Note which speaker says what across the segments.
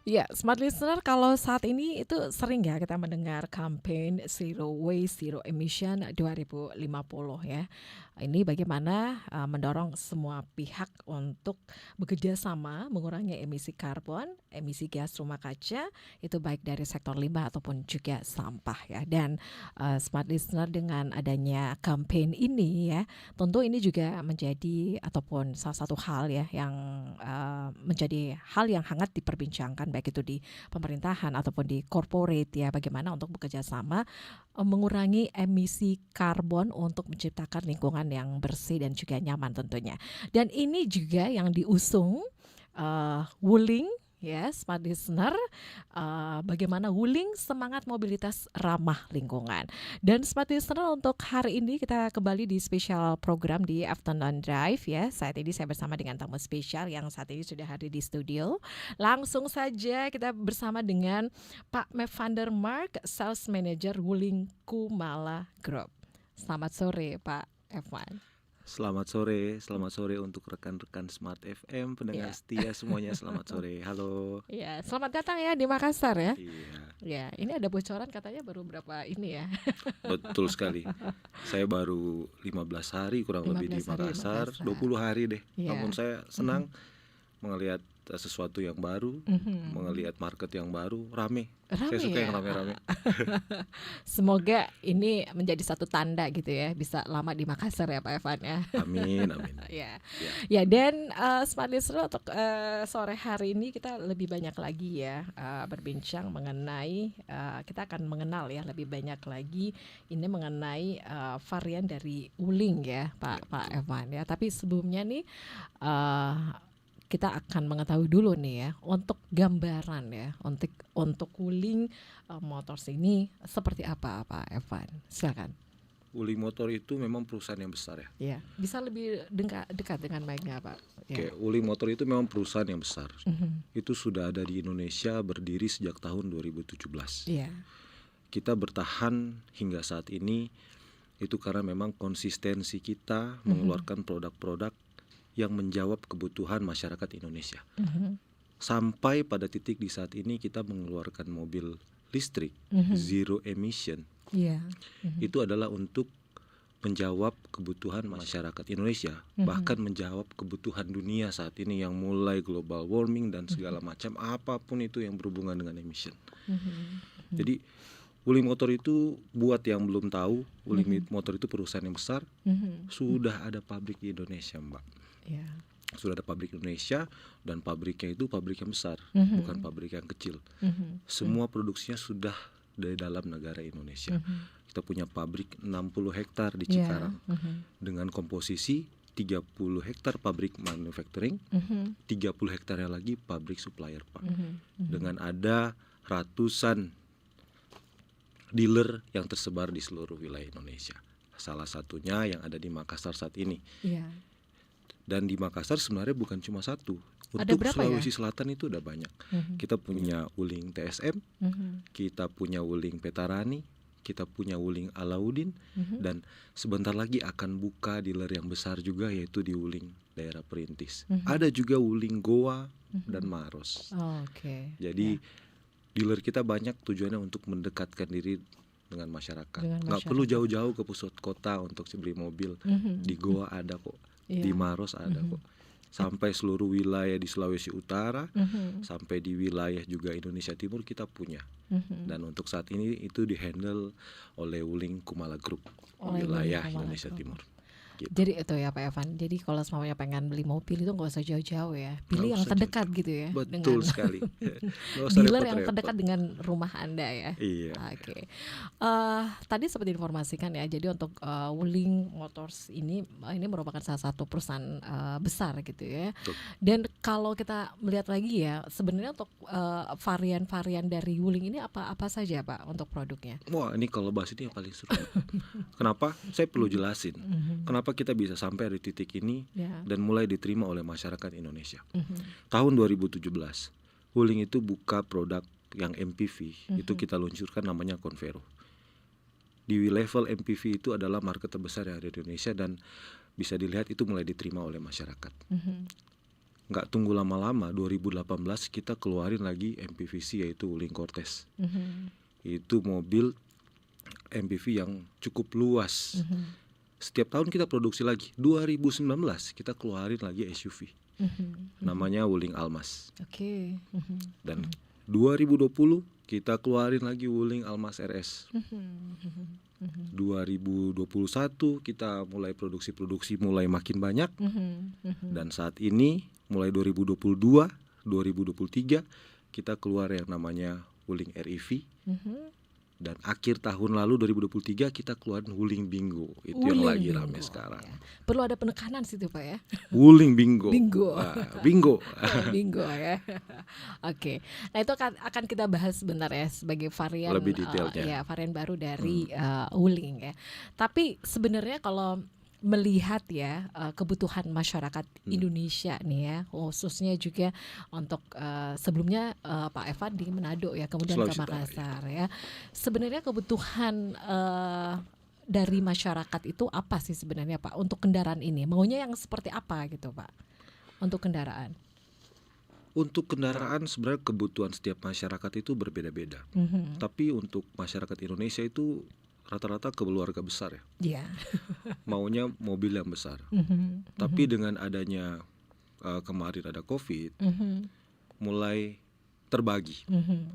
Speaker 1: Ya, smart listener kalau saat ini itu sering ya kita mendengar campaign Zero Waste, Zero Emission 2050 ya. Ini bagaimana mendorong semua pihak untuk bekerja sama mengurangi emisi karbon, emisi gas rumah kaca, itu baik dari sektor limbah ataupun juga sampah ya. Dan smart listener dengan adanya campaign ini ya, tentu ini juga menjadi ataupun salah satu hal ya yang menjadi hal yang hangat diperbincangkan baik itu di pemerintahan ataupun di corporate ya, bagaimana untuk bekerja sama mengurangi emisi karbon untuk menciptakan lingkungan yang bersih dan juga nyaman tentunya. Dan ini juga yang diusung Wuling ya, smart listener, bagaimana Wuling semangat mobilitas ramah lingkungan. Dan smart listener untuk hari ini kita kembali di spesial program di Afternoon Drive ya. Saat ini saya bersama dengan tamu spesial yang saat ini sudah hadir di studio. Langsung saja kita bersama dengan Pak Mev van der Mark, Sales Manager Wuling Kumala Group. Selamat sore Pak Evan.
Speaker 2: Selamat sore untuk rekan-rekan Smart FM, pendengar setia semuanya, selamat sore, halo.
Speaker 1: Iya, selamat datang ya di Makassar ya.
Speaker 2: Iya.
Speaker 1: Ya, ini ada bocoran katanya baru berapa ini ya.
Speaker 2: Betul sekali, saya baru 15 hari kurang lebih di
Speaker 1: 15 hari di
Speaker 2: Makassar,
Speaker 1: Makassar.
Speaker 2: 20 hari deh.
Speaker 1: Iya.
Speaker 2: Namun saya senang melihat sesuatu yang baru, melihat market yang baru, rame. Saya suka yang rame-rame.
Speaker 1: Semoga ini menjadi satu tanda gitu ya, bisa lama di Makassar ya Pak Evan ya.
Speaker 2: Amin.
Speaker 1: Ya, dan Smart Listener untuk sore hari ini kita lebih banyak lagi ya berbincang mengenai, kita akan mengenal ya lebih banyak lagi ini mengenai varian dari Wuling ya Pak Evan ya. Tapi sebelumnya nih kita akan mengetahui dulu nih ya untuk gambaran ya untuk Wuling Motors ini seperti apa Pak Evan, silakan.
Speaker 2: Wuling Motor itu memang perusahaan yang besar ya.
Speaker 1: Ya, bisa lebih dekat dengan mic-nya Pak.
Speaker 2: Oke, Wuling Motor itu memang perusahaan yang besar. Itu sudah ada di Indonesia, berdiri sejak tahun 2017.
Speaker 1: Iya.
Speaker 2: Kita bertahan hingga saat ini itu karena memang konsistensi kita mengeluarkan produk-produk yang menjawab kebutuhan masyarakat Indonesia. Sampai pada titik di saat ini kita mengeluarkan mobil listrik zero emission. Itu adalah untuk menjawab kebutuhan masyarakat Indonesia, bahkan menjawab kebutuhan dunia saat ini yang mulai global warming dan segala macam, apapun itu yang berhubungan dengan emission. Jadi Wuling Motor itu, buat yang belum tahu, Wuling Motor itu perusahaan yang besar, sudah ada pabrik di Indonesia, Mbak. Sudah ada pabrik Indonesia, dan pabriknya itu pabrik yang besar, bukan pabrik yang kecil. Semua produksinya sudah dari dalam negara Indonesia. Kita punya pabrik 60 hektar di Cikarang, dengan komposisi 30 hektar pabrik manufacturing, 30 hektarnya lagi pabrik supplier, Pak. Dengan ada ratusan dealer yang tersebar di seluruh wilayah Indonesia. Salah satunya yang ada di Makassar saat ini. Dan di Makassar sebenarnya bukan cuma satu. Untuk Sulawesi Selatan itu udah banyak. Kita punya Wuling TSM, kita punya Wuling Petarani, kita punya Wuling Alauddin, dan sebentar lagi akan buka dealer yang besar juga, yaitu di Wuling daerah Perintis. Ada juga Wuling Goa dan Maros. Jadi dealer kita banyak, tujuannya untuk mendekatkan diri dengan masyarakat. Nggak perlu jauh-jauh ke pusat kota untuk beli mobil. Di Goa ada kok, di Maros ada kok. Sampai seluruh wilayah di Sulawesi Utara, sampai di wilayah juga Indonesia Timur kita punya. Dan untuk saat ini itu dihandle oleh Wuling Kumala Group, wilayah Indonesia Timur. Gitu.
Speaker 1: Jadi itu ya Pak Evan. Jadi kalau semuanya pengen beli mobil itu nggak usah jauh-jauh ya. Pilih yang terdekat gitu ya.
Speaker 2: Betul sekali.
Speaker 1: Dealer yang terdekat dengan rumah Anda ya.
Speaker 2: Iya.
Speaker 1: Tadi seperti informasikan ya. Jadi untuk Wuling Motors ini merupakan salah satu perusahaan besar gitu ya. Dan kalau kita melihat lagi ya, sebenarnya untuk varian-varian dari Wuling ini apa saja Pak untuk produknya?
Speaker 2: Wah, ini kalau bahas ini yang paling seru. Kenapa? Saya perlu jelasin. Kenapa kita bisa sampai di titik ini dan mulai diterima oleh masyarakat Indonesia. Tahun 2017, Wuling itu buka produk yang MPV, itu kita luncurkan namanya Convero. Di level MPV itu adalah market terbesar yang ada di Indonesia, dan bisa dilihat itu mulai diterima oleh masyarakat. nggak tunggu lama-lama, 2018 kita keluarin lagi MPVC, yaitu Wuling Cortez. Itu mobil MPV yang cukup luas. Setiap tahun kita produksi lagi. 2019 kita keluarin lagi SUV. Namanya Wuling Almas. Dan 2020 kita keluarin lagi Wuling Almas RS. 2021 kita mulai produksi mulai makin banyak. Dan saat ini mulai 2022, 2023 kita keluar yang namanya Wuling REV. Dan akhir tahun lalu 2023 kita keluarin Wuling Bingo. Itu yang lagi rame sekarang.
Speaker 1: Perlu ada penekanan situ Pak ya.
Speaker 2: Wuling Bingo.
Speaker 1: Bingo.
Speaker 2: Bingo.
Speaker 1: Bingo ya. Oke. Nah itu akan kita bahas sebentar ya sebagai varian
Speaker 2: lebih detailnya.
Speaker 1: Varian baru dari Wuling ya. Tapi sebenarnya kalau melihat ya kebutuhan masyarakat Indonesia nih ya, khususnya juga untuk sebelumnya Pak Evan di Manado ya, kemudian ke Makassar ya. Sebenarnya kebutuhan dari masyarakat itu apa sih sebenarnya Pak untuk kendaraan ini? Maunya yang seperti apa gitu Pak untuk kendaraan?
Speaker 2: Untuk kendaraan sebenarnya kebutuhan setiap masyarakat itu berbeda-beda. Tapi untuk masyarakat Indonesia itu rata-rata keluarga besar ya. Maunya mobil yang besar. Tapi dengan adanya kemarin ada COVID, mulai terbagi.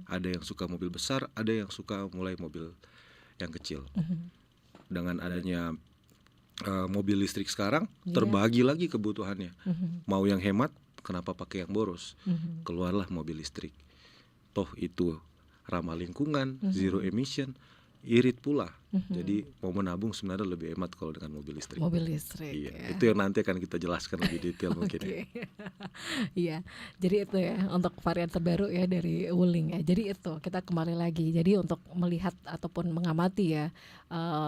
Speaker 2: Ada yang suka mobil besar, ada yang suka mulai mobil yang kecil. Dengan adanya mobil listrik sekarang, terbagi lagi kebutuhannya. Mau yang hemat, kenapa pakai yang boros? Keluarlah mobil listrik. Toh itu ramah lingkungan, zero emission, irit pula. Jadi mau menabung sebenarnya lebih hemat kalau dengan mobil listrik.
Speaker 1: Mobil listrik.
Speaker 2: Iya, ya. Itu yang nanti akan kita jelaskan lebih detail mungkin.
Speaker 1: Iya. Jadi itu ya untuk varian terbaru ya dari Wuling ya. Jadi itu kita kembali lagi. Jadi untuk melihat ataupun mengamati ya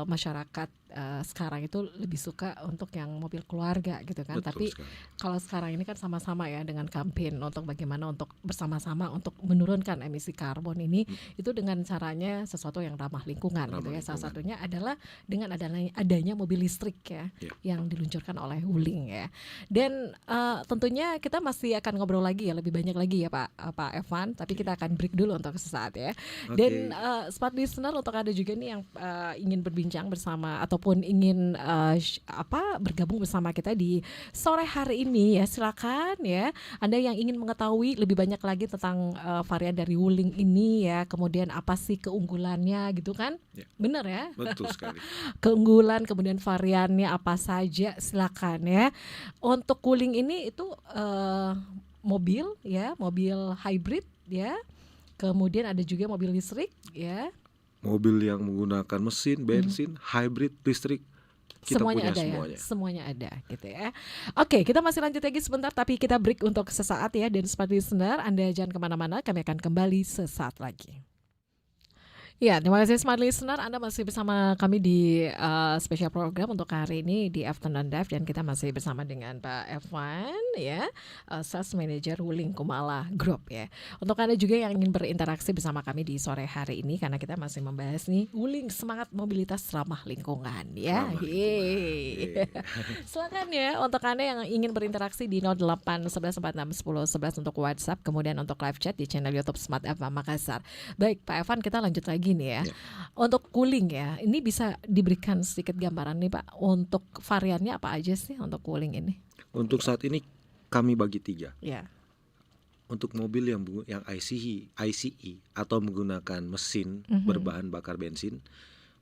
Speaker 1: masyarakat sekarang itu lebih suka untuk yang mobil keluarga gitu kan.
Speaker 2: Betul
Speaker 1: Tapi
Speaker 2: sekali.
Speaker 1: kalau sekarang ini kan sama-sama ya dengan kampanye untuk bagaimana untuk bersama-sama untuk menurunkan emisi karbon ini itu dengan caranya sesuatu yang ramah lingkungan gitu ya. Salah satunya adalah dengan adanya mobil listrik ya yang diluncurkan oleh Wuling ya. Dan tentunya kita masih akan ngobrol lagi ya lebih banyak lagi ya Pak Evan. Tapi kita akan break dulu untuk sesaat ya. Dan smart listener untuk Anda juga nih yang ingin berbincang bersama ataupun ingin bergabung bersama kita di sore hari ini ya, silakan ya. Anda yang ingin mengetahui lebih banyak lagi tentang varian dari Wuling ini ya, kemudian apa sih keunggulannya gitu kan? Benar ya?
Speaker 2: Betul sekali.
Speaker 1: Keunggulan kemudian variannya apa saja, silakan ya. Untuk Wuling ini itu mobil ya, mobil hybrid ya. Kemudian ada juga mobil listrik ya.
Speaker 2: Mobil yang menggunakan mesin, bensin, hybrid, listrik, kita
Speaker 1: semuanya
Speaker 2: punya
Speaker 1: ada
Speaker 2: semuanya.
Speaker 1: Ya, semuanya ada gitu ya. Oke, kita masih lanjut lagi sebentar, tapi kita break untuk sesaat ya. Dan smart listener, Anda jangan kemana-mana, kami akan kembali sesaat lagi. Ya, terima kasih smart listener, Anda masih bersama kami di special program untuk hari ini di Afternoon Dive, dan kita masih bersama dengan Pak Evan ya, Sales Manager Wuling Kumala Group ya. Untuk Anda juga yang ingin berinteraksi bersama kami di sore hari ini, karena kita masih membahas nih Wuling semangat mobilitas ramah lingkungan ya. Silakan ya untuk Anda yang ingin berinteraksi di 08 11 46 10 11 untuk WhatsApp, kemudian untuk live chat di channel YouTube Smart FM Makassar. Baik Pak Evan, kita lanjut lagi nih ya. Untuk Wuling ya, ini bisa diberikan sedikit gambaran nih Pak, untuk variannya apa aja sih untuk Wuling ini?
Speaker 2: Untuk saat ini kami bagi 3.
Speaker 1: Ya.
Speaker 2: Untuk mobil yang ICE atau menggunakan mesin berbahan bakar bensin.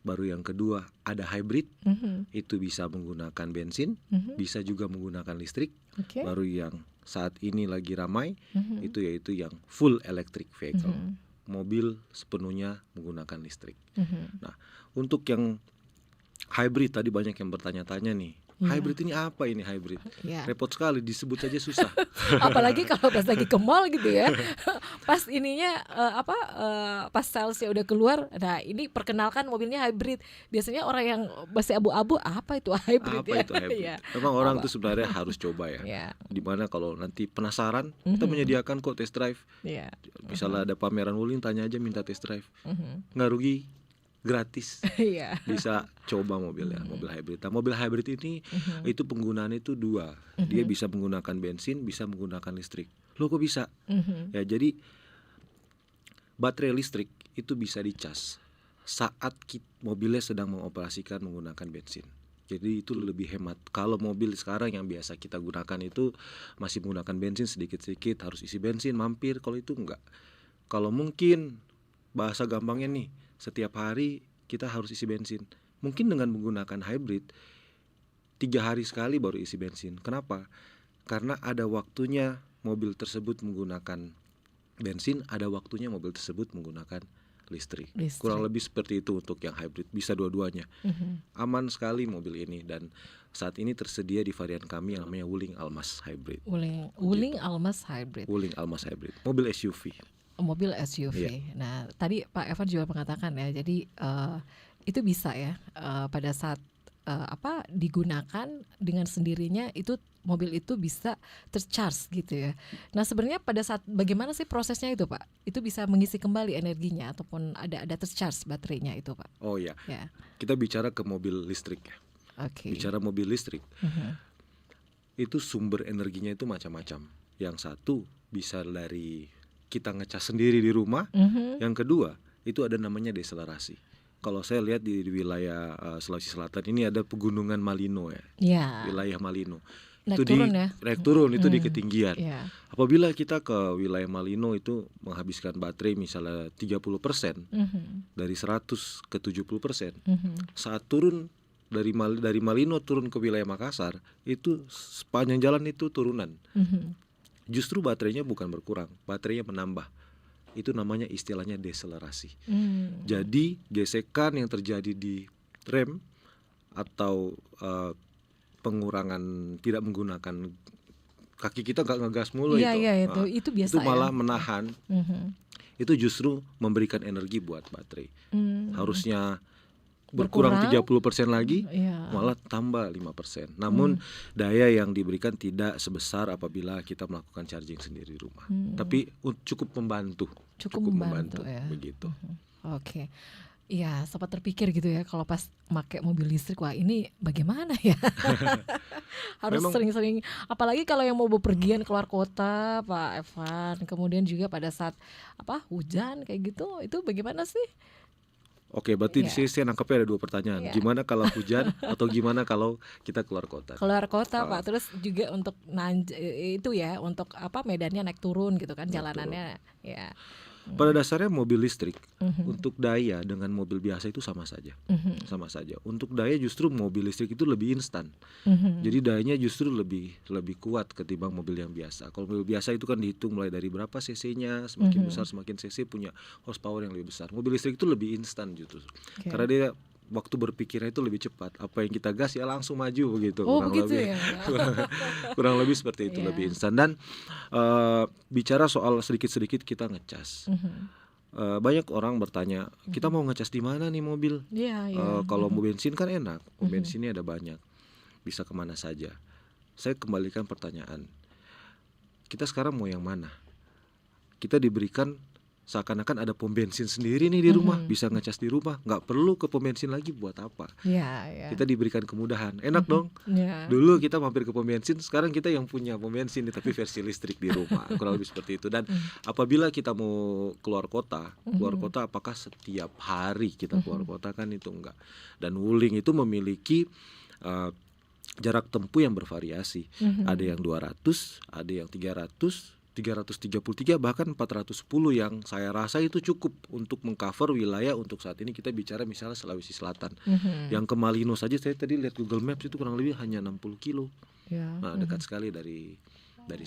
Speaker 2: Baru yang kedua ada hybrid, itu bisa menggunakan bensin, bisa juga menggunakan listrik. Baru yang saat ini lagi ramai itu yaitu yang full electric vehicle. Mobil sepenuhnya menggunakan listrik. Nah, untuk yang hybrid tadi banyak yang bertanya-tanya nih. Hybrid ini apa ini hybrid? Repot sekali, disebut saja susah.
Speaker 1: Apalagi kalau pas lagi ke mall gitu ya. Pas ininya pas salesnya udah keluar, nah ini perkenalkan mobilnya hybrid. Biasanya orang yang masih abu-abu, apa itu hybrid?
Speaker 2: Apa itu hybrid? Memang orang tuh sebenarnya harus coba ya. Dimana kalau nanti penasaran, kita menyediakan kok test drive. Misalnya ada pameran Wuling, tanya aja minta test drive. Nggak rugi. gratis
Speaker 1: Iya.
Speaker 2: bisa coba mobilnya, mobil hybrid. Nah, mobil hybrid ini itu penggunaannya itu dua. Dia bisa menggunakan bensin, bisa menggunakan listrik. Loh kok bisa? Ya, jadi baterai listrik itu bisa dicas saat mobilnya sedang mengoperasikan menggunakan bensin. Jadi itu lebih hemat. Kalau mobil sekarang yang biasa kita gunakan itu masih menggunakan bensin sedikit-sedikit, harus isi bensin mampir. Kalau itu enggak. Kalau mungkin bahasa gampangnya nih, setiap hari kita harus isi bensin. Mungkin dengan menggunakan hybrid 3 hari sekali baru isi bensin. Kenapa? Karena ada waktunya mobil tersebut menggunakan bensin, ada waktunya mobil tersebut menggunakan listrik. Kurang lebih seperti itu untuk yang hybrid, bisa dua-duanya. Aman sekali mobil ini, dan saat ini tersedia di varian kami yang namanya Wuling Almas Hybrid.
Speaker 1: Wuling Almas Hybrid.
Speaker 2: Wuling Almas Hybrid, mobil SUV.
Speaker 1: Mobil SUV.
Speaker 2: Iya.
Speaker 1: Nah, tadi Pak Evan juga mengatakan ya, jadi itu bisa ya pada saat digunakan dengan sendirinya itu mobil itu bisa tercharge gitu ya. Nah, sebenarnya pada saat bagaimana sih prosesnya itu, Pak? Itu bisa mengisi kembali energinya ataupun ada tercharge baterainya itu, Pak?
Speaker 2: Oh ya. Kita bicara ke mobil listrik ya. Bicara mobil listrik. Itu sumber energinya itu macam-macam. Yang satu bisa dari kita ngecas sendiri di rumah. Yang kedua, itu ada namanya deselerasi. Kalau saya lihat di wilayah Sulawesi Selatan ini ada pegunungan Malino ya. Wilayah Malino. Itu naik turun itu di ketinggian. Apabila kita ke wilayah Malino itu menghabiskan baterai misalnya 30%, dari 100 ke 70%. Saat turun dari Malino turun ke wilayah Makassar, itu sepanjang jalan itu turunan. Justru baterainya bukan berkurang, baterainya menambah. Itu namanya istilahnya deselerasi. Jadi gesekan yang terjadi di rem atau pengurangan tidak menggunakan kaki kita nggak ngegas mulu
Speaker 1: itu biasa.
Speaker 2: Itu malah menahan. Itu justru memberikan energi buat baterai. Harusnya berkurang 30% lagi, malah tambah 5%. Namun daya yang diberikan tidak sebesar apabila kita melakukan charging sendiri di rumah. Tapi cukup membantu. Cukup membantu
Speaker 1: ya.
Speaker 2: Begitu.
Speaker 1: Oke. Iya, sempat terpikir gitu ya kalau pas pakai mobil listrik, wah ini bagaimana ya? Harus sering-sering, apalagi kalau yang mau bepergian keluar kota, Pak Evan. Kemudian juga pada saat hujan kayak gitu, itu bagaimana sih?
Speaker 2: Oke, berarti di sini saya nangkepnya ada 2 pertanyaan. Gimana kalau hujan atau gimana kalau kita keluar kota?
Speaker 1: Keluar kota, Pak. Terus juga untuk itu ya, untuk medannya naik turun gitu kan, jalanannya ya.
Speaker 2: Pada dasarnya mobil listrik untuk daya dengan mobil biasa itu sama saja. Sama saja. Untuk daya justru mobil listrik itu lebih instan. Jadi dayanya justru lebih kuat ketimbang mobil yang biasa. Kalau mobil biasa itu kan dihitung mulai dari berapa cc-nya, semakin besar semakin cc punya horsepower yang lebih besar. Mobil listrik itu lebih instan justru. Karena dia waktu berpikirnya itu lebih cepat. Apa yang kita gas ya langsung maju begitu. Kurang lebih seperti itu, lebih instan. Dan bicara soal sedikit-sedikit kita ngecas. Banyak orang bertanya, kita mau ngecas di mana nih mobil? Kalau mau bensin kan enak, bensinnya ada banyak, bisa kemana saja. Saya kembalikan pertanyaan, kita sekarang mau yang mana? Kita diberikan seakan-akan ada pom bensin sendiri nih di rumah, bisa ngecas di rumah, nggak perlu ke pom bensin lagi, buat apa? Kita diberikan kemudahan, enak dong. Dulu kita mampir ke pom bensin, sekarang kita yang punya pom bensin tapi versi listrik di rumah, kurang lebih seperti itu. Dan apabila kita mau keluar kota apakah setiap hari kita keluar kota? Kan itu enggak. Dan Wuling itu memiliki jarak tempuh yang bervariasi. Ada yang 200, ada yang 300, 333, bahkan 410 yang saya rasa itu cukup untuk mengcover wilayah. Untuk saat ini kita bicara misalnya Sulawesi Selatan. Yang ke Malino saja saya tadi lihat Google Maps itu kurang lebih hanya 60 kilo. Nah, dekat sekali dari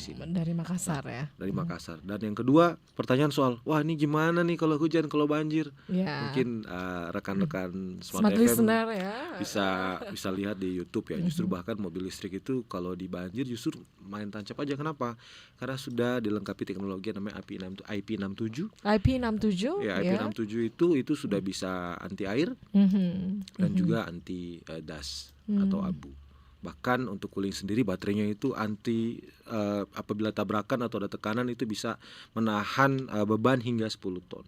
Speaker 2: sini.
Speaker 1: Dari Makassar ya.
Speaker 2: Dari Makassar. Dan yang kedua, pertanyaan soal, wah ini gimana nih kalau hujan, kalau banjir? Mungkin rekan-rekan Smart FM
Speaker 1: ya.
Speaker 2: bisa lihat di YouTube ya. Justru bahkan mobil listrik itu kalau di banjir justru main tancap aja. Kenapa? Karena sudah dilengkapi teknologi yang namanya IP67.
Speaker 1: IP67?
Speaker 2: Ya, IP67 itu sudah bisa anti air dan juga anti das atau abu. Bahkan untuk Wuling sendiri baterainya itu anti apabila tabrakan atau ada tekanan itu bisa menahan beban hingga 10 ton.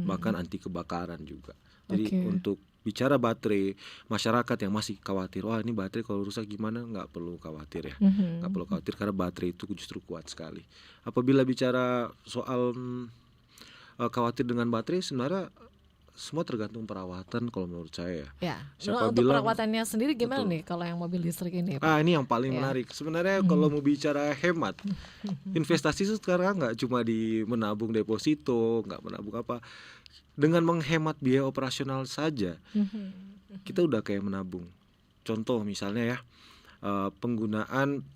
Speaker 2: Bahkan anti kebakaran juga. Jadi
Speaker 1: Oke.
Speaker 2: untuk bicara baterai, masyarakat yang masih khawatir, wah ini baterai kalau rusak gimana, nggak perlu khawatir ya. Nggak perlu khawatir karena baterai itu justru kuat sekali. Apabila bicara soal khawatir dengan baterai, sebenarnya semua tergantung perawatan kalau menurut saya ya.
Speaker 1: Ya.
Speaker 2: Siapa
Speaker 1: Untuk
Speaker 2: bilang
Speaker 1: perawatannya sendiri gimana
Speaker 2: betul.
Speaker 1: nih kalau yang mobil listrik ini, Pak?
Speaker 2: Ini yang paling
Speaker 1: Ya.
Speaker 2: menarik. Sebenarnya kalau mau bicara hemat, investasi itu sekarang nggak cuma di menabung deposito, nggak menabung apa. Dengan menghemat biaya operasional saja, kita udah kayak menabung. Contoh misalnya ya, penggunaan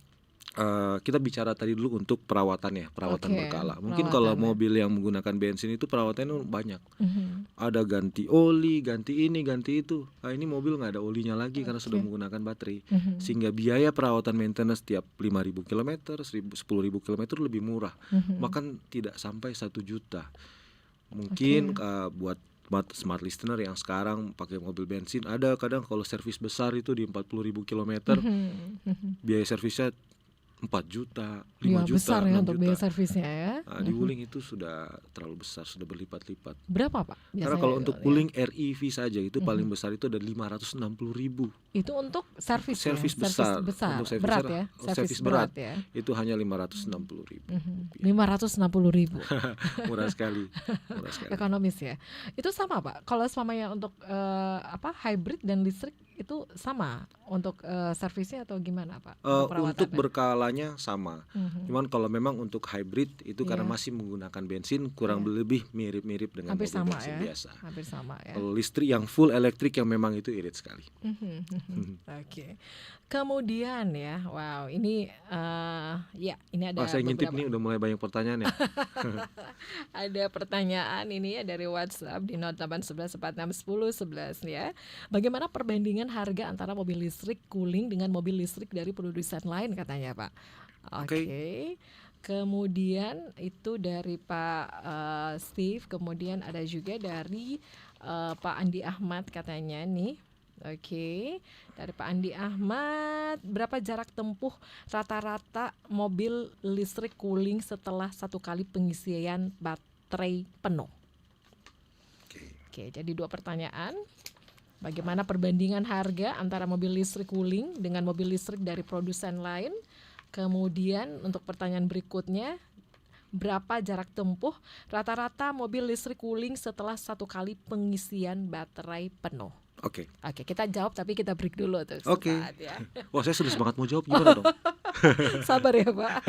Speaker 2: kita bicara tadi dulu untuk perawatan ya, perawatan
Speaker 1: Oke,
Speaker 2: berkala. Mungkin kalau
Speaker 1: perawatan ya.
Speaker 2: mobil yang menggunakan bensin itu perawatannya banyak. Ada ganti oli, ganti ini, ganti itu. Ini mobil nggak ada olinya lagi karena sudah menggunakan baterai. Sehingga biaya perawatan maintenance tiap 5.000 km, 10.000 km lebih murah. Bahkan tidak sampai 1 juta. Mungkin buat smart listener yang sekarang pakai mobil bensin, ada kadang kalau servis besar itu di 40.000 km, biaya servisnya 4 juta, 5
Speaker 1: Ya,
Speaker 2: juta,
Speaker 1: besar ya
Speaker 2: 6
Speaker 1: untuk biaya
Speaker 2: juta.
Speaker 1: servisnya ya.
Speaker 2: Di Wuling itu sudah terlalu besar, sudah berlipat-lipat.
Speaker 1: Berapa, Pak?
Speaker 2: Karena
Speaker 1: Biasanya
Speaker 2: kalau untuk
Speaker 1: ya.
Speaker 2: Wuling REV saja itu paling besar itu ada 560.000.
Speaker 1: Itu untuk servis ya?
Speaker 2: Servis besar. Untuk servis
Speaker 1: berat
Speaker 2: besar,
Speaker 1: ya?
Speaker 2: servis berat
Speaker 1: ya?
Speaker 2: itu hanya 560.000.
Speaker 1: 560.000.
Speaker 2: Murah sekali. Murah sekali.
Speaker 1: Ekonomis ya. Itu sama, Pak. Kalau semuanya untuk hybrid dan listrik itu sama untuk servisnya atau gimana, Pak?
Speaker 2: Untuk
Speaker 1: perawatannya?
Speaker 2: berkalanya sama. Cuman kalau memang untuk hybrid itu karena masih menggunakan bensin kurang lebih mirip-mirip dengan
Speaker 1: Hampir
Speaker 2: mobil
Speaker 1: sama
Speaker 2: bensin
Speaker 1: ya.
Speaker 2: biasa.
Speaker 1: Hampir sama ya.
Speaker 2: Kalau listrik yang full elektrik yang memang itu irit sekali.
Speaker 1: Oke. Kemudian ya, wow, ini ya ini ada
Speaker 2: Saya ngintip
Speaker 1: beberapa.
Speaker 2: nih udah mulai banyak pertanyaan ya.
Speaker 1: Ada pertanyaan ini ya dari WhatsApp di 0811461011 ya. Bagaimana perbandingan harga antara mobil listrik cooling dengan mobil listrik dari produsen lain katanya, Pak. Oke. Kemudian itu dari Pak Steve, kemudian ada juga dari Pak Andi Ahmad katanya nih. Oke, dari Pak Andi Ahmad, berapa jarak tempuh rata-rata mobil listrik cooling setelah 1 kali pengisian baterai penuh? Oke, jadi 2 pertanyaan. Bagaimana perbandingan harga antara mobil listrik cooling dengan mobil listrik dari produsen lain? Kemudian untuk pertanyaan berikutnya, berapa jarak tempuh rata-rata mobil listrik cooling setelah 1 kali pengisian baterai penuh?
Speaker 2: Oke,
Speaker 1: kita jawab tapi kita break dulu tuh.
Speaker 2: Oke.
Speaker 1: sesaat ya.
Speaker 2: Wah saya sudah semangat mau jawab, gimana dong?
Speaker 1: Sabar ya, Pak.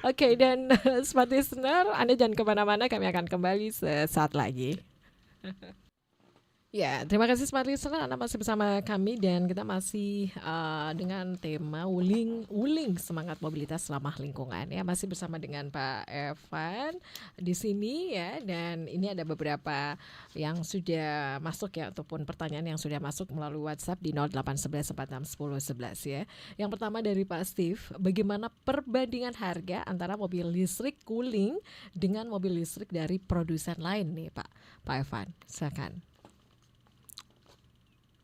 Speaker 1: Oke, dan smart listener, Anda jangan kemana-mana, kami akan kembali sesaat lagi. Ya, terima kasih smart listener, Anda masih bersama kami dan kita masih dengan tema Wuling semangat mobilitas ramah lingkungan ya, masih bersama dengan Pak Evan di sini ya, dan ini ada beberapa yang sudah masuk ya, ataupun pertanyaan yang sudah masuk melalui WhatsApp di 0811461011 ya. Yang pertama dari Pak Steve, bagaimana perbandingan harga antara mobil listrik cooling dengan mobil listrik dari produsen lain nih, Pak Evan, silakan.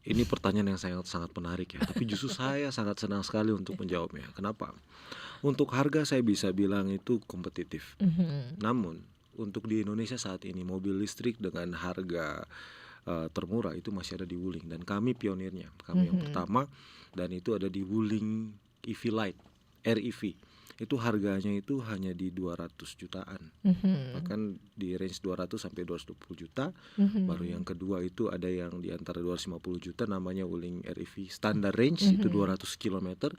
Speaker 2: Ini pertanyaan yang sangat menarik ya. Tapi justru saya sangat senang sekali untuk menjawabnya. Kenapa? Untuk harga saya bisa bilang itu kompetitif. Namun untuk di Indonesia saat ini mobil listrik dengan harga termurah itu masih ada di Wuling, dan kami pionirnya. Kami yang pertama, dan itu ada di Wuling EV Light, REV. Itu harganya itu hanya di 200 jutaan. Bahkan di range 200 sampai 220 juta. Baru yang kedua itu ada yang di antara 250 juta, namanya Wuling REV standar range, itu 200 km.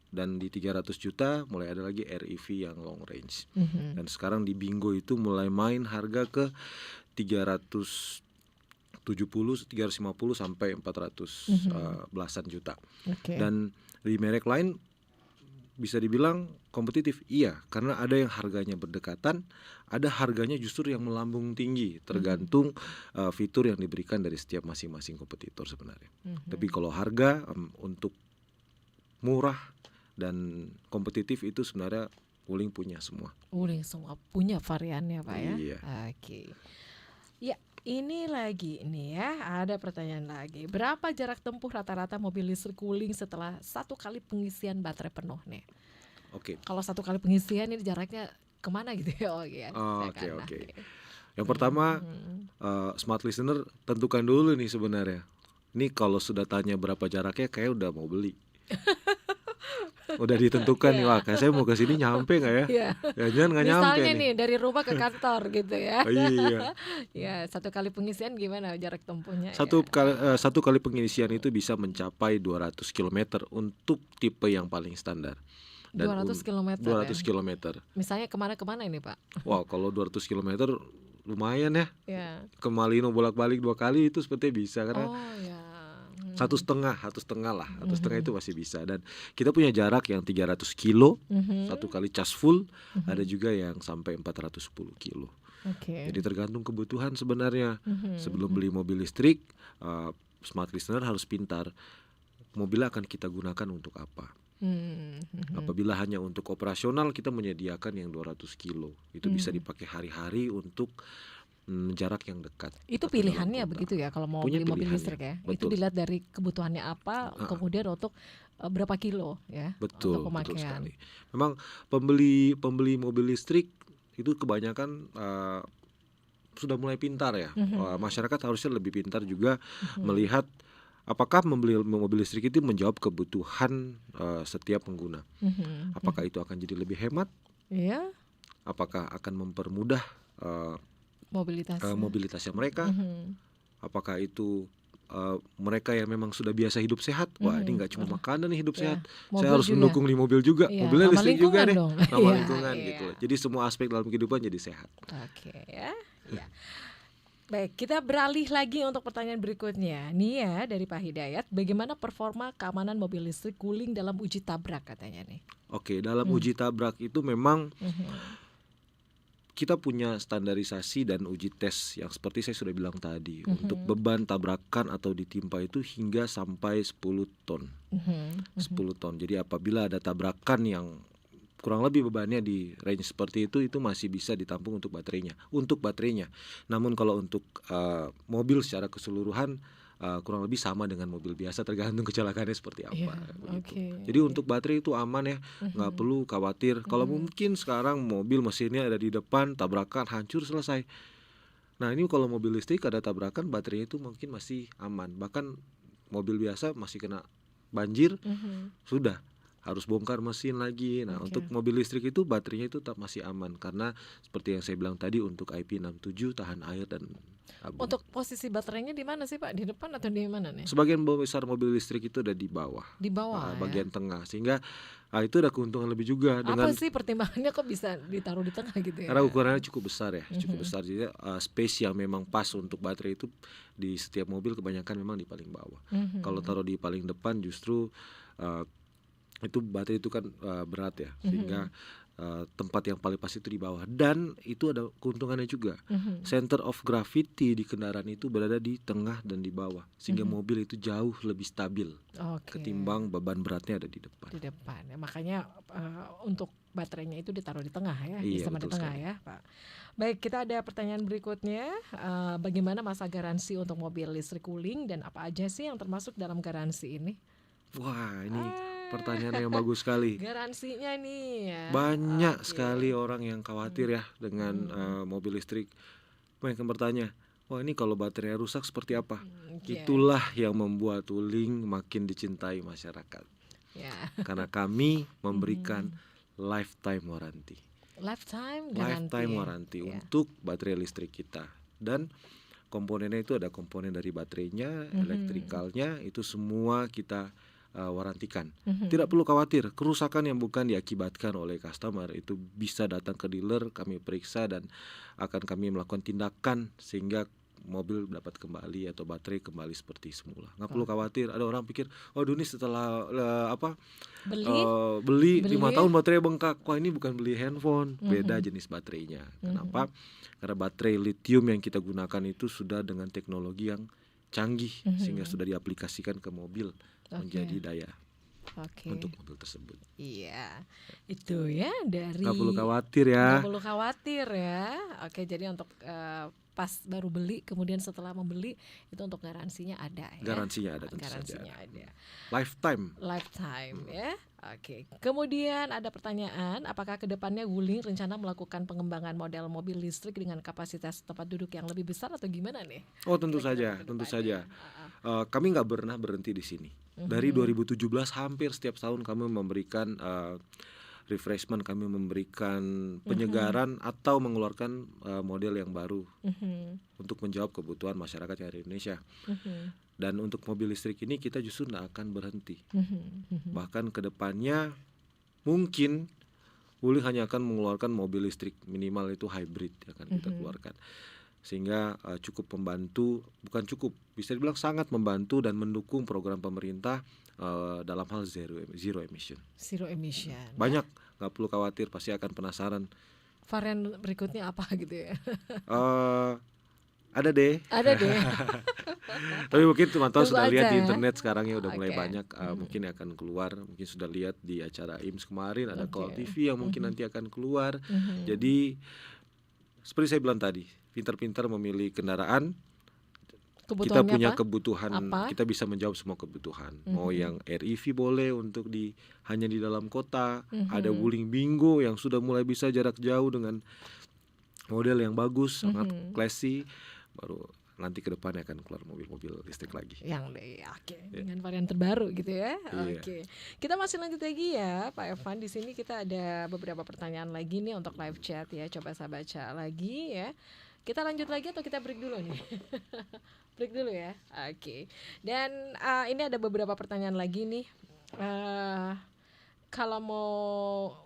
Speaker 2: Dan di 300 juta mulai ada lagi REV yang long range. Dan sekarang di Bingo itu mulai main harga ke 370, 350 sampai 400 belasan juta. Dan di merek lain bisa dibilang kompetitif, iya, karena ada yang harganya berdekatan, ada harganya justru yang melambung tinggi, tergantung fitur yang diberikan dari setiap masing-masing kompetitor sebenarnya. Tapi kalau harga untuk murah dan kompetitif itu sebenarnya Wuling punya semua.
Speaker 1: Wuling semua punya variannya, Pak ya.
Speaker 2: Iya.
Speaker 1: Oke. Ya, ini lagi nih ya, ada pertanyaan lagi. Berapa jarak tempuh rata-rata mobil listrik Wuling setelah 1 kali pengisian baterai penuh nih?
Speaker 2: Oke.
Speaker 1: Kalau 1 kali pengisian ini jaraknya kemana gitu ya?
Speaker 2: Oke. Yang pertama, smart listener tentukan dulu nih sebenarnya. Ini kalau sudah tanya berapa jaraknya kayak udah mau beli. Udah ditentukan nih, wah kayak saya mau ke sini nyampe nggak ya?
Speaker 1: Iya.
Speaker 2: Jangan nggak nyampe
Speaker 1: Misalnya
Speaker 2: nih.
Speaker 1: nih dari rumah ke kantor gitu ya.
Speaker 2: Iya.
Speaker 1: Ya, 1 kali pengisian gimana jarak tempuhnya ya?
Speaker 2: Satu kali pengisian itu bisa mencapai 200 km untuk tipe yang paling standar.
Speaker 1: 200 km
Speaker 2: 200
Speaker 1: ya.
Speaker 2: km.
Speaker 1: Misalnya kemana-kemana ini Pak?
Speaker 2: Wow, kalau 200 km lumayan ya.
Speaker 1: Ya.
Speaker 2: Ke Malino bolak-balik 2 kali itu sepertinya bisa, karena
Speaker 1: Oh ya.
Speaker 2: satu setengah lah, satu setengah itu masih bisa. Dan kita punya jarak yang 300 kilo, satu kali cas full, ada juga yang sampai 410 kilo.
Speaker 1: Oke.
Speaker 2: Jadi tergantung kebutuhan sebenarnya. Sebelum beli mobil listrik, smart listener harus pintar. Mobil akan kita gunakan untuk apa? Apabila hanya untuk operasional, kita menyediakan yang 200 kilo. Itu bisa dipakai hari-hari untuk jarak yang dekat.
Speaker 1: Itu
Speaker 2: atau dalam
Speaker 1: pilihannya
Speaker 2: kota.
Speaker 1: begitu ya kalau mau
Speaker 2: Punya
Speaker 1: beli mobil
Speaker 2: pilihannya,
Speaker 1: listrik ya. Itu
Speaker 2: betul.
Speaker 1: dilihat dari kebutuhannya apa, kemudian untuk berapa kilo ya
Speaker 2: Betul,
Speaker 1: untuk
Speaker 2: betul
Speaker 1: pemakaian.
Speaker 2: sekali. Memang pembeli mobil listrik itu kebanyakan sudah mulai pintar ya. Masyarakat harusnya lebih pintar juga melihat apakah membeli mobil listrik itu menjawab kebutuhan setiap pengguna. Apakah itu akan jadi lebih hemat?
Speaker 1: Iya,
Speaker 2: Apakah akan mempermudah mobilitasnya mereka? Apakah itu mereka yang memang sudah biasa hidup sehat? Wah, ini nggak cuma makanan nih hidup
Speaker 1: Ya,
Speaker 2: sehat.
Speaker 1: mobil
Speaker 2: Saya harus
Speaker 1: juga.
Speaker 2: mendukung di mobil juga.
Speaker 1: Iya,
Speaker 2: Mobilnya
Speaker 1: ramah
Speaker 2: listrik juga
Speaker 1: lingkungan
Speaker 2: nih.
Speaker 1: dong.
Speaker 2: Ramah
Speaker 1: Iya,
Speaker 2: lingkungan
Speaker 1: iya.
Speaker 2: gitu. Jadi semua aspek dalam kehidupan jadi sehat.
Speaker 1: Oke ya. Ya. Baik, kita beralih lagi untuk pertanyaan berikutnya. Nih ya dari Pak Hidayat, bagaimana performa keamanan mobil listrik cooling dalam uji tabrak katanya nih?
Speaker 2: Oke, dalam uji tabrak itu memang kita punya standarisasi dan uji tes yang seperti saya sudah bilang tadi. Untuk beban tabrakan atau ditimpa itu hingga sampai 10 ton. 10 ton. Jadi apabila ada tabrakan yang kurang lebih bebannya di range seperti itu masih bisa ditampung untuk baterainya. Namun kalau untuk mobil secara keseluruhan kurang lebih sama dengan mobil biasa, tergantung kecelakaannya seperti apa.
Speaker 1: Iya,
Speaker 2: begitu.
Speaker 1: oke.
Speaker 2: Jadi untuk baterai itu aman ya, nggak perlu khawatir. Kalau mungkin sekarang mobil mesinnya ada di depan, tabrakan hancur selesai. Nah ini kalau mobil listrik ada tabrakan, baterainya itu mungkin masih aman. Bahkan mobil biasa masih kena banjir, sudah harus bongkar mesin lagi. Nah untuk mobil listrik itu baterainya itu tetap masih aman, karena seperti yang saya bilang tadi untuk IP67 tahan air dan abu.
Speaker 1: Untuk posisi baterainya di mana sih Pak? Di depan atau di mana nih?
Speaker 2: Sebagian besar mobil listrik itu ada di bawah,
Speaker 1: Di bawah ya?
Speaker 2: bagian tengah, sehingga itu ada keuntungan lebih juga dengan
Speaker 1: Apa sih pertimbangannya kok bisa ditaruh di tengah gitu ya?
Speaker 2: karena ukurannya cukup besar ya, cukup besar. Jadi space yang memang pas untuk baterai itu di setiap mobil kebanyakan memang di paling bawah. Kalau taruh di paling depan justru itu baterai itu kan berat ya, sehingga tempat yang paling pas itu di bawah. Dan itu ada keuntungannya juga. Center of gravity di kendaraan itu berada di tengah dan di bawah, sehingga mobil itu jauh lebih stabil ketimbang beban beratnya ada di depan.
Speaker 1: Di depan ya, makanya untuk baterainya itu ditaruh di tengah ya,
Speaker 2: Iya,
Speaker 1: sama di
Speaker 2: betul
Speaker 1: tengah
Speaker 2: sekali.
Speaker 1: ya Pak. Baik, kita ada pertanyaan berikutnya. Bagaimana masa garansi untuk mobil listrik cooling dan apa aja sih yang termasuk dalam garansi ini?
Speaker 2: Wah, ini pertanyaan yang bagus sekali.
Speaker 1: Garansinya nih ya.
Speaker 2: Banyak
Speaker 1: Oke.
Speaker 2: sekali orang yang khawatir ya dengan mobil listrik. Mereka bertanya, wah ini kalau baterainya rusak seperti apa?
Speaker 1: Iya.
Speaker 2: Itulah yang membuat Wuling makin dicintai masyarakat.
Speaker 1: Ya.
Speaker 2: Karena kami memberikan lifetime warranty.
Speaker 1: Lifetime garansi.
Speaker 2: Lifetime warranty untuk baterai listrik kita. Dan komponennya itu ada komponen dari baterainya, elektrikalnya, itu semua kita warantikan. Tidak perlu khawatir, kerusakan yang bukan diakibatkan oleh customer itu bisa datang ke dealer, kami periksa dan akan kami melakukan tindakan sehingga mobil dapat kembali atau baterai kembali seperti semula. Nggak perlu khawatir. Ada orang pikir, oh Duni setelah beli 5 tahun baterai bengkak. Wah ini bukan beli handphone, beda jenis baterainya. Kenapa? Karena baterai lithium yang kita gunakan itu sudah dengan teknologi yang canggih, sehingga sudah diaplikasikan ke mobil menjadi daya untuk mobil tersebut.
Speaker 1: Iya, itu ya dari.
Speaker 2: Nggak perlu khawatir ya.
Speaker 1: Nggak perlu khawatir ya. Oke, jadi untuk pas baru beli, kemudian setelah membeli itu untuk garansinya ada ya.
Speaker 2: Garansinya ada tentu
Speaker 1: Garansinya
Speaker 2: saja.
Speaker 1: ada.
Speaker 2: Lifetime.
Speaker 1: Lifetime ya. Oke, kemudian ada pertanyaan, apakah kedepannya Wuling rencana melakukan pengembangan model mobil listrik dengan kapasitas tempat duduk yang lebih besar atau gimana nih?
Speaker 2: Oh tentu
Speaker 1: Kira-kira
Speaker 2: saja,
Speaker 1: untuk
Speaker 2: tentu
Speaker 1: kedepannya.
Speaker 2: saja. Kami nggak pernah berhenti di sini. Dari
Speaker 1: Mhm,
Speaker 2: 2017 hampir setiap tahun kami memberikan refreshment, kami memberikan
Speaker 1: mhm,
Speaker 2: penyegaran atau mengeluarkan model yang baru
Speaker 1: mhm,
Speaker 2: untuk menjawab kebutuhan masyarakat yang ada di Indonesia.
Speaker 1: mhm,
Speaker 2: Dan untuk mobil listrik ini kita justru tidak akan berhenti.
Speaker 1: mhm, mhm,
Speaker 2: Bahkan kedepannya mungkin Wuling hanya akan mengeluarkan mobil listrik minimal itu hybrid yang akan kita
Speaker 1: mhm.
Speaker 2: keluarkan. Sehingga cukup membantu, bukan cukup, bisa dibilang sangat membantu dan mendukung program pemerintah dalam hal zero emission.
Speaker 1: Zero emission ya.
Speaker 2: Banyak, nggak perlu khawatir, pasti akan penasaran.
Speaker 1: Varian berikutnya apa gitu ya?
Speaker 2: Eh, ada deh,
Speaker 1: Ada deh.
Speaker 2: tapi mungkin teman-teman
Speaker 1: Tunggu
Speaker 2: sudah lihat
Speaker 1: aja
Speaker 2: di
Speaker 1: ya.
Speaker 2: internet sekarang ya udah mulai
Speaker 1: Oke.
Speaker 2: banyak,
Speaker 1: Mhm.
Speaker 2: mungkin akan keluar, mungkin sudah lihat di acara IMS kemarin ada Call
Speaker 1: Oke.
Speaker 2: TV yang mungkin
Speaker 1: Mhm,
Speaker 2: nanti akan keluar.
Speaker 1: mhm.
Speaker 2: Jadi seperti saya bilang tadi, pintar-pintar memilih kendaraan. Kita
Speaker 1: Kebutuhannya
Speaker 2: punya
Speaker 1: apa?
Speaker 2: kebutuhan,
Speaker 1: Apa?
Speaker 2: kita bisa menjawab semua kebutuhan. Mau
Speaker 1: Mhm,
Speaker 2: yang REV boleh untuk hanya di dalam kota. Ada
Speaker 1: mhm,
Speaker 2: Wuling Bingo yang sudah mulai bisa jarak jauh dengan model yang bagus, sangat
Speaker 1: mhm.
Speaker 2: classy. Baru nanti ke depannya akan keluar mobil-mobil listrik lagi.
Speaker 1: Yang deh, oke,
Speaker 2: Ya,
Speaker 1: dengan varian terbaru gitu ya.
Speaker 2: iya.
Speaker 1: Oke. Kita masih lanjut lagi ya, Pak Evan. Di sini kita ada beberapa pertanyaan lagi nih untuk live chat ya. Coba saya baca lagi ya. Kita lanjut lagi atau kita break dulu nih? Break dulu ya. Oke. Dan ini ada beberapa pertanyaan lagi nih. Eh Kalau mau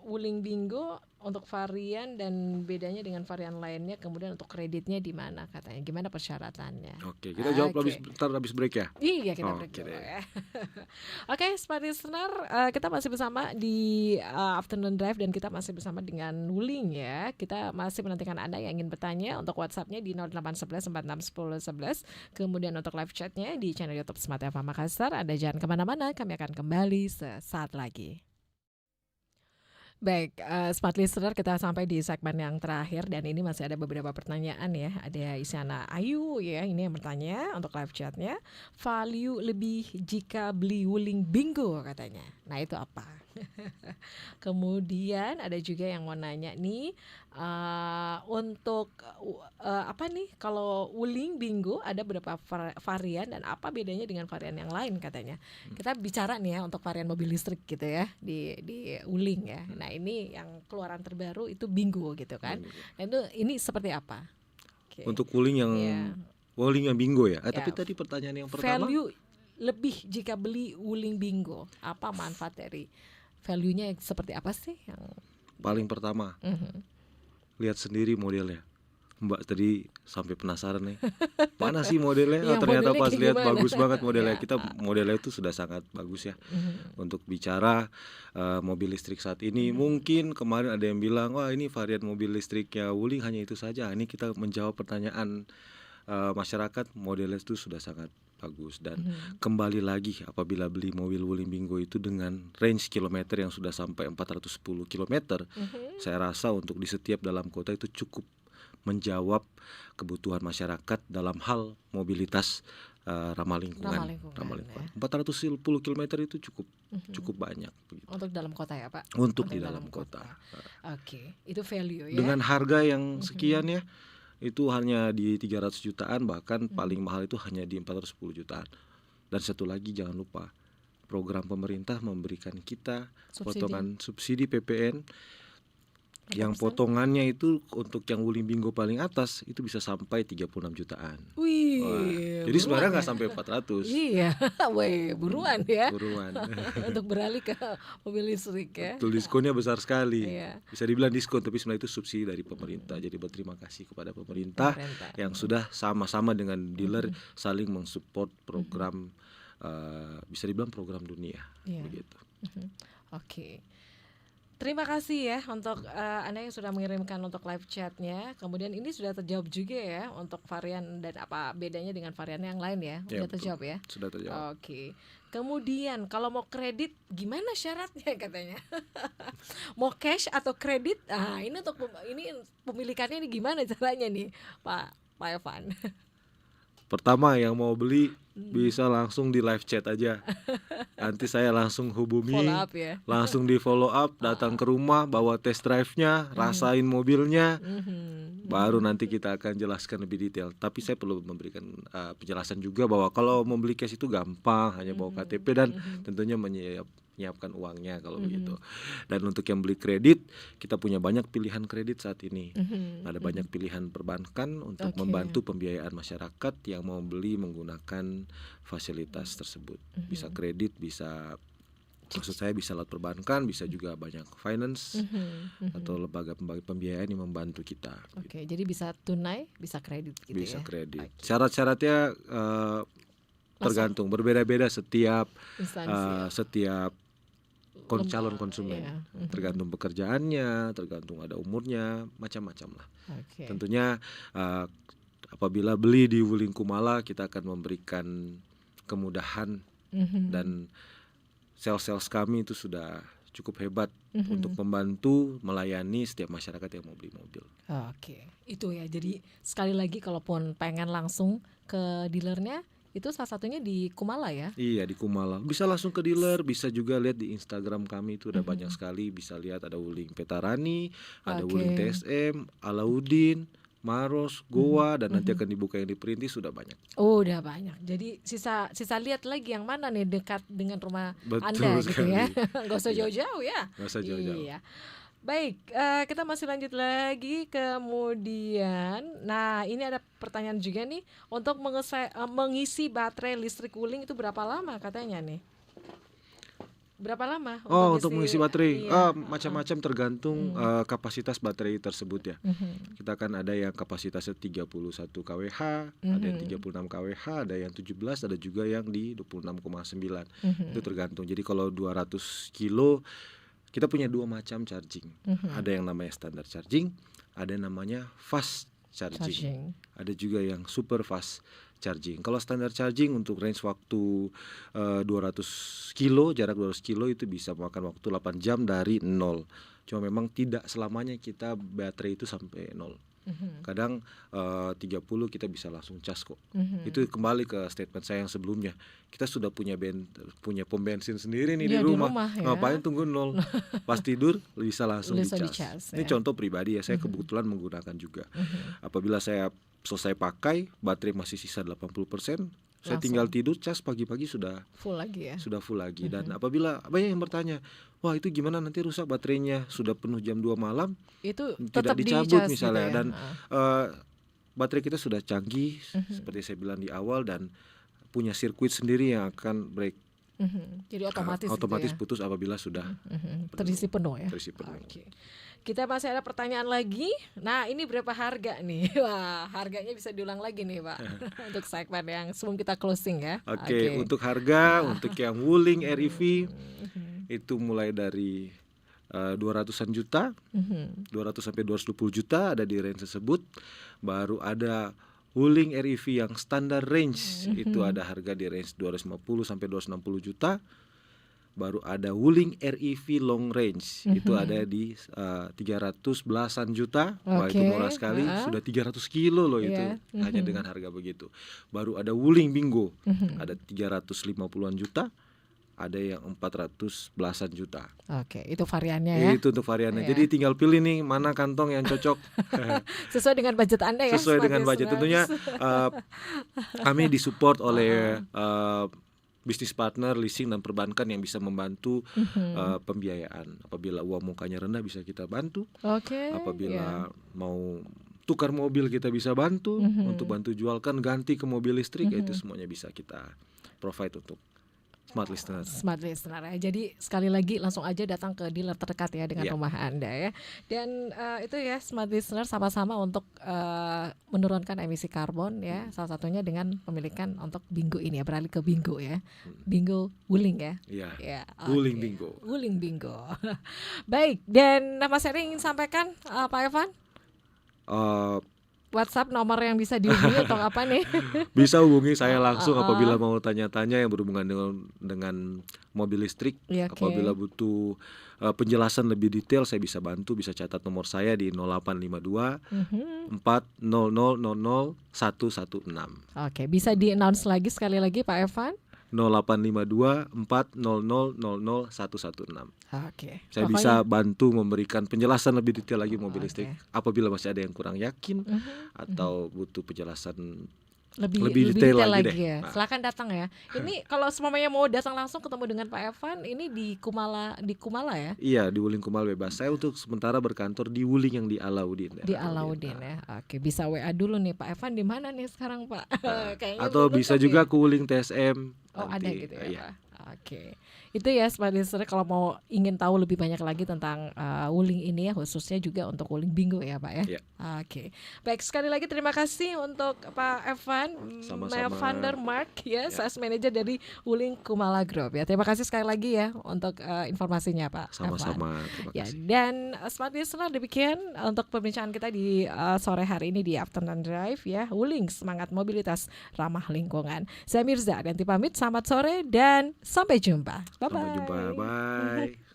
Speaker 1: Wuling Bingo untuk varian dan bedanya dengan varian lainnya, kemudian untuk kreditnya di mana katanya? Gimana persyaratannya?
Speaker 2: Oke, kita jawab
Speaker 1: Oke.
Speaker 2: ntar habis break ya.
Speaker 1: Iya, kita break
Speaker 2: Oke
Speaker 1: dulu
Speaker 2: deh.
Speaker 1: ya. Oke, Smart Listener, kita masih bersama di Afternoon Drive dan kita masih bersama dengan Wuling ya. Kita masih menantikan Anda yang ingin bertanya untuk WhatsApp-nya di 0811 46 10 11. Kemudian untuk live chat-nya di channel YouTube Smart FM Makassar. Anda jangan kemana-mana, kami akan kembali sesaat lagi. Baik, Smart Listener, kita sampai di segmen yang terakhir dan ini masih ada beberapa pertanyaan ya. Ada Isyana Ayu ya, ini yang bertanya untuk live chatnya. Value lebih jika beli Wuling Bingo katanya. Nah itu apa? Kemudian ada juga yang mau nanya nih, untuk apa nih? Kalau Wuling Bingo ada berapa varian dan apa bedanya dengan varian yang lain katanya? Kita bicara nih ya untuk varian mobil listrik gitu ya di Wuling ya. Nah ini yang keluaran terbaru itu Bingo gitu kan. Nah itu ini seperti apa? Oke,
Speaker 2: Untuk
Speaker 1: ya,
Speaker 2: Wuling yang bingo ya. Tapi
Speaker 1: ya.
Speaker 2: tadi pertanyaan yang pertama,
Speaker 1: Value lebih jika beli Wuling Bingo, apa manfaat dari value-nya seperti apa sih yang
Speaker 2: paling pertama
Speaker 1: Mhm.
Speaker 2: lihat sendiri modelnya. Mbak tadi sampai penasaran nih, mana sih modelnya? Oh,
Speaker 1: Yang
Speaker 2: ternyata
Speaker 1: modelnya
Speaker 2: pas
Speaker 1: kayak
Speaker 2: lihat
Speaker 1: gimana?
Speaker 2: bagus banget modelnya.
Speaker 1: Ya.
Speaker 2: Kita modelnya itu sudah sangat bagus ya.
Speaker 1: Mhm.
Speaker 2: Untuk bicara mobil listrik saat ini,
Speaker 1: Mhm.
Speaker 2: mungkin kemarin ada yang bilang, wah ini varian mobil listriknya Wuling hanya itu saja. Ini kita menjawab pertanyaan masyarakat, modelnya itu sudah sangat bagus. Dan
Speaker 1: Mhm.
Speaker 2: kembali lagi, apabila beli mobil Wuling Bingo itu dengan range kilometer yang sudah sampai 410 kilometer,
Speaker 1: Mhm.
Speaker 2: saya rasa untuk di setiap dalam kota itu cukup menjawab kebutuhan masyarakat dalam hal mobilitas ramah lingkungan.
Speaker 1: Ramah lingkungan ya.
Speaker 2: 410 kilometer itu cukup
Speaker 1: Mhm.
Speaker 2: cukup banyak begitu.
Speaker 1: Untuk dalam kota ya Pak?
Speaker 2: Untuk
Speaker 1: Untuk
Speaker 2: di
Speaker 1: dalam
Speaker 2: dalam kota.
Speaker 1: kota. Oke, itu value ya.
Speaker 2: Dengan harga yang sekian
Speaker 1: Mhm.
Speaker 2: ya, itu hanya di 300 jutaan, bahkan paling
Speaker 1: Mhm.
Speaker 2: mahal itu hanya di 410 jutaan. Dan satu lagi jangan lupa, program pemerintah memberikan kita
Speaker 1: Subsidi
Speaker 2: potongan subsidi PPN
Speaker 1: berapa
Speaker 2: yang
Speaker 1: persen?
Speaker 2: potongannya itu untuk yang Wuling Bingo paling atas itu bisa sampai 36 jutaan. Wah,
Speaker 1: Wih,
Speaker 2: jadi
Speaker 1: buruan
Speaker 2: sebenarnya nggak
Speaker 1: ya?
Speaker 2: sampai 400.
Speaker 1: Iya, weh, buruan ya
Speaker 2: Buruan.
Speaker 1: untuk beralih ke mobil listrik ya.
Speaker 2: Betul, diskonnya besar sekali.
Speaker 1: Iya,
Speaker 2: Bisa dibilang diskon, tapi sebenarnya itu subsidi dari pemerintah. Jadi berterima kasih kepada pemerintah
Speaker 1: pemerintah.
Speaker 2: yang sudah sama-sama dengan dealer
Speaker 1: Mhm.
Speaker 2: saling mensupport program, bisa dibilang program dunia.
Speaker 1: Iya.
Speaker 2: Begitu.
Speaker 1: Mhm. Oke. Terima kasih ya untuk Anda yang sudah mengirimkan untuk live chatnya. Kemudian ini sudah terjawab juga ya untuk varian dan apa bedanya dengan varian yang lain ya.
Speaker 2: Ya,
Speaker 1: Sudah
Speaker 2: betul.
Speaker 1: terjawab ya.
Speaker 2: Sudah terjawab.
Speaker 1: Oke. Kemudian kalau mau kredit gimana syaratnya katanya? Mau cash atau kredit? Ah, ini untuk ini pemilikannya ini gimana caranya nih, Pak Evan?
Speaker 2: Pertama yang mau beli bisa langsung di live chat aja. Nanti saya langsung hubungi,
Speaker 1: Follow up ya.
Speaker 2: langsung di follow up, datang ke rumah, bawa test drive-nya, rasain mobilnya, baru nanti kita akan jelaskan lebih detail. Tapi saya perlu memberikan penjelasan juga bahwa kalau membeli cash itu gampang, hanya bawa KTP dan tentunya menyiapkan uangnya kalau begitu. Dan untuk yang beli kredit, kita punya banyak pilihan kredit saat ini. Ada banyak pilihan perbankan untuk membantu pembiayaan masyarakat yang mau beli menggunakan fasilitas tersebut. Bisa kredit, bisa, maksud saya bisa lewat perbankan, bisa juga banyak finance atau lembaga pembiayaan yang membantu kita.
Speaker 1: Oke, jadi bisa tunai, bisa kredit gitu
Speaker 2: Bisa
Speaker 1: ya.
Speaker 2: kredit. Syarat-syaratnya tergantung, berbeda-beda setiap setiap calon konsumen. Tergantung pekerjaannya, tergantung ada umurnya, macam-macam lah. Tentunya apabila beli di Wuling Kumala, kita akan memberikan kemudahan dan sales kami itu sudah cukup hebat untuk membantu melayani setiap masyarakat yang mau beli mobil.
Speaker 1: Oke, itu ya. Jadi sekali lagi kalaupun pengen langsung ke dealernya, itu salah satunya di Kumala ya?
Speaker 2: Iya, di Kumala. Bisa langsung ke dealer, bisa juga lihat di Instagram kami itu ada banyak sekali. Bisa lihat ada Wuling Petarani, ada Wuling TSM, Alauddin, Maros, Goa, dan nanti akan dibuka yang di Perintis, sudah banyak.
Speaker 1: Oh, udah banyak. Jadi sisa lihat lagi yang mana nih dekat dengan rumah Anda gitu ya. Gak usah jauh-jauh ya.
Speaker 2: Gak usah jauh-jauh.
Speaker 1: Iya. Baik, kita masih lanjut lagi. Kemudian, nah ini ada pertanyaan juga nih, untuk mengisi baterai listrik Wuling itu berapa lama katanya nih? Berapa lama?
Speaker 2: Untuk mengisi baterai, macam-macam tergantung kapasitas baterai tersebut ya. Kita kan ada yang kapasitasnya 31 kWh, ada yang 36 kWh, ada yang 17, ada juga yang di 26,9. Itu tergantung. Jadi kalau 200 kilo, kita punya dua macam charging. Ada yang namanya standar charging, ada yang namanya fast charging. Ada juga yang super fast charging. Kalau standar charging untuk range waktu 200 kilo, jarak 200 kilo itu bisa memakan waktu 8 jam dari 0. Cuma memang tidak selamanya kita baterai itu sampai 0. Kadang 30 kita bisa langsung cas kok. Itu kembali ke statement saya yang sebelumnya. Kita sudah punya pom bensin sendiri nih di rumah ya? Ngapain tunggu 0? Pas tidur bisa langsung dicas. Ini contoh pribadi ya, saya kebetulan menggunakan juga. Apabila saya selesai pakai, baterai masih sisa 80%, saya tinggal tidur, cas pagi-pagi sudah
Speaker 1: full lagi ya.
Speaker 2: Sudah full lagi. Dan apabila banyak yang bertanya, wah itu gimana nanti rusak baterainya, sudah penuh jam 2 malam,
Speaker 1: itu
Speaker 2: tidak dicabut misalnya
Speaker 1: gitu ya?
Speaker 2: Dan baterai kita sudah canggih, seperti saya bilang di awal, dan punya sirkuit sendiri yang akan break.
Speaker 1: Jadi otomatis
Speaker 2: gitu ya?
Speaker 1: ya?
Speaker 2: Putus apabila sudah
Speaker 1: terisi penuh ya.
Speaker 2: Terisi penuh.
Speaker 1: Kita masih ada pertanyaan lagi. Nah, ini berapa harga nih? Wah, harganya bisa diulang lagi nih, Pak. Untuk segmen yang sebelum kita closing ya.
Speaker 2: Oke. Untuk harga, untuk yang Wuling REV itu mulai dari 200-an juta, 200 sampai 220 juta ada di range tersebut. Baru ada Wuling REV yang standar range, itu ada harga di range 250 sampai 260 juta. Baru ada Wuling REV long range, itu ada di 300 belasan juta. Wah, itu murah sekali, sudah 300 kilo loh itu, hanya dengan harga begitu. Baru ada Wuling Bingo, ada 350-an juta, ada yang 400 belasan juta.
Speaker 1: Oke, itu variannya ya.
Speaker 2: Itu untuk variannya. Jadi tinggal pilih nih mana kantong yang cocok.
Speaker 1: Sesuai dengan budget Anda ya.
Speaker 2: Sesuai dengan budget tentunya. Kami disupport oleh bisnis partner, leasing dan perbankan yang bisa membantu pembiayaan. Apabila uang mukanya rendah bisa kita bantu. Apabila mau tukar mobil kita bisa bantu. Untuk bantu jualkan, ganti ke mobil listrik, itu semuanya bisa kita provide untuk Smart Listener
Speaker 1: ya. Jadi sekali lagi langsung aja datang ke dealer terdekat ya dengan rumah Anda ya. Dan itu ya Smart Listener sama-sama untuk menurunkan emisi karbon ya. Salah satunya dengan pemilikan untuk Bingo ini ya, beralih ke Bingo ya. Bingo Wuling ya.
Speaker 2: Iya. Wuling Bingo.
Speaker 1: Wuling Bingo. Baik, dan Mas Heri ingin sampaikan Pak Evan? WhatsApp nomor yang bisa dihubungi atau apa nih?
Speaker 2: Bisa hubungi saya langsung
Speaker 1: Oh,
Speaker 2: apabila mau tanya-tanya yang berhubungan dengan mobil listrik.
Speaker 1: iya, oke.
Speaker 2: Apabila butuh penjelasan lebih detail, saya bisa bantu. Bisa catat nomor saya di 0852
Speaker 1: Mhm.
Speaker 2: 4000 116.
Speaker 1: Oke, bisa di-announce lagi sekali lagi Pak Evan?
Speaker 2: 0852 4000 116.
Speaker 1: Oke.
Speaker 2: Saya
Speaker 1: Pokoknya
Speaker 2: bisa bantu memberikan penjelasan lebih detail lagi mobil
Speaker 1: oke.
Speaker 2: listrik. Apabila masih ada yang kurang yakin
Speaker 1: Mhm, mhm.
Speaker 2: atau butuh penjelasan
Speaker 1: Lebih
Speaker 2: lebih
Speaker 1: lebih
Speaker 2: detail
Speaker 1: detail
Speaker 2: lagi deh.
Speaker 1: lagi ya.
Speaker 2: Nah,
Speaker 1: Silakan datang ya. Ini kalau semuanya mau datang langsung ketemu dengan Pak Evan, ini di Kumala ya?
Speaker 2: iya, di Wuling Kumal bebas. Saya untuk sementara berkantor di Wuling yang di Alauddin,
Speaker 1: Di
Speaker 2: daerah
Speaker 1: Alauddin
Speaker 2: Alauddin.
Speaker 1: ya. Oke, bisa WA dulu nih Pak Evan di mana nih sekarang Pak? Kayaknya
Speaker 2: Atau
Speaker 1: belum
Speaker 2: bisa
Speaker 1: lengkap
Speaker 2: juga
Speaker 1: ya.
Speaker 2: ke Wuling TSM
Speaker 1: Oh ada
Speaker 2: nanti.
Speaker 1: gitu ya
Speaker 2: Iya,
Speaker 1: Pak. Oke, itu ya Smart Listener kalau mau ingin tahu lebih banyak lagi tentang Wuling ini ya, khususnya juga untuk Wuling Bingo ya Pak ya.
Speaker 2: iya.
Speaker 1: Oke, baik sekali lagi terima kasih untuk Pak Evan
Speaker 2: Sama-sama.
Speaker 1: Van der Mark ya,
Speaker 2: Ya,
Speaker 1: Sales Manager dari Wuling Kumala Group ya. Terima kasih sekali lagi ya untuk informasinya Pak Evan.
Speaker 2: sama-sama. Terima
Speaker 1: Ya,
Speaker 2: kasih.
Speaker 1: dan Smart Listener demikian untuk perbincangan kita di sore hari ini di Afternoon Drive ya. Wuling, semangat mobilitas ramah lingkungan. Saya Mirza dan pamit, selamat sore dan sampai jumpa. Bye
Speaker 2: Sampai jumpa.
Speaker 1: bye.
Speaker 2: Bye.